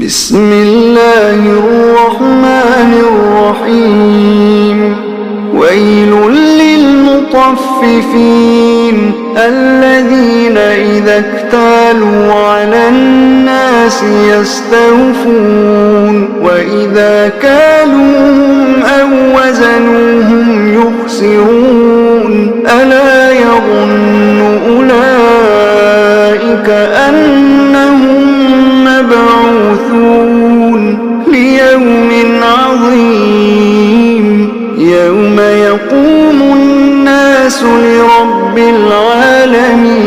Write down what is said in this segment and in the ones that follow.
بسم الله الرحمن الرحيم ويل للمطففين الذين إذا اكتالوا على الناس يستوفون وإذا كالوهم أو وزنوهم يخسرون ألا يظن أولئك أنهم مبعوثون ليوم عظيم يوم يقوم الناس لرب العالمين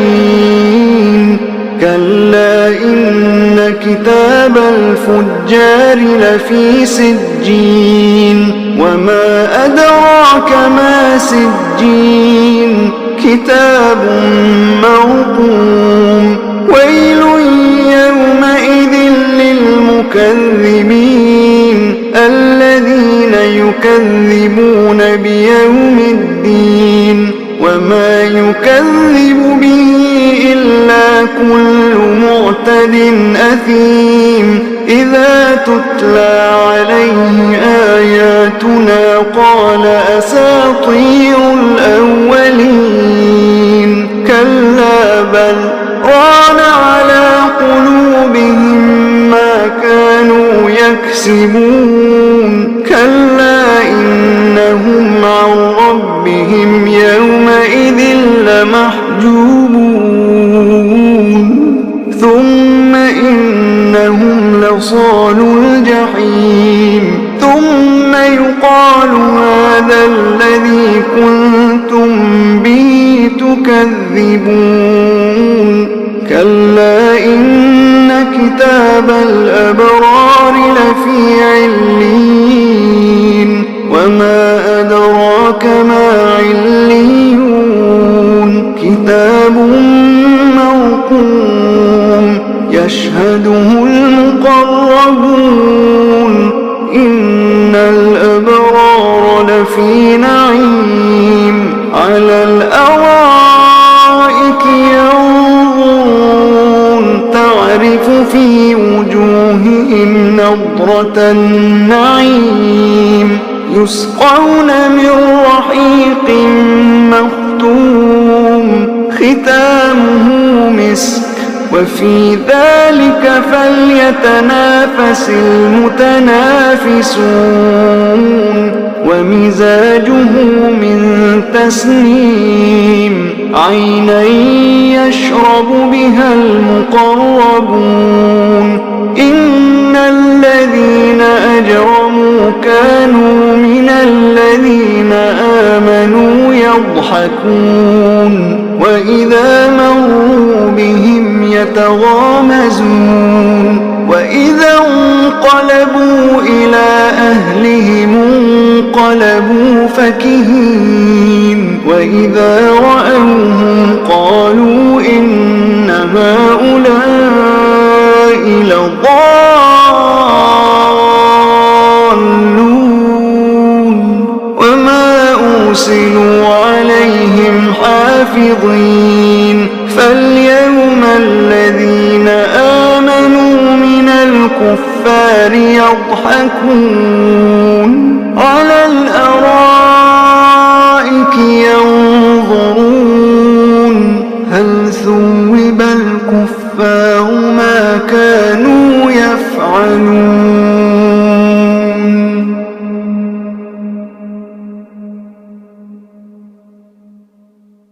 كلا إن كتاب الفجار لفي سجين وما أدراك ما سجين كتاب مرقوم ويل يومئذ للمكذبين الذين يكذبون بيوم الدين وما يكذب به إلا كل معتد أثيم إذا تتلى عليه آياتنا قال أساطير الأولين كلا بل ران على قلوبهم ما كانوا يكسبون كلا إنهم عن ربهم يومئذ لمحجوبون ثم إنهم لصالوا الجحيم ثم يقال هذا الذي كنتم به تكذبون كلا إن كتاب الأبرار لفي عليين وما أدراك ما عليون كتاب مرقوم يشهده المقربون إن الأبرار لفي نعيم على الأرائك ينظرون تعرف في وجوههم نضرة النعيم يسقون من رحيق مختوم ختامه مسك وفي ذلك فليتنافس المتنافسون ومزاجه من تسنيم عينا يشرب بها المقربون إن الذين أجرموا كانوا من الذين آمنوا يضحكون وإذا مروا بهم يتغامزون وإذا انقلبوا إلى أهلهم انقلبوا فكهين وإذا رأوهم قالوا إن هؤلاء لضالون وما أرسلوا عليهم حافظين فاليوم الذين آمنوا من الكفار يضحكون على الأرائك ينظرون هل ثوب الكفار ما كانوا يفعلون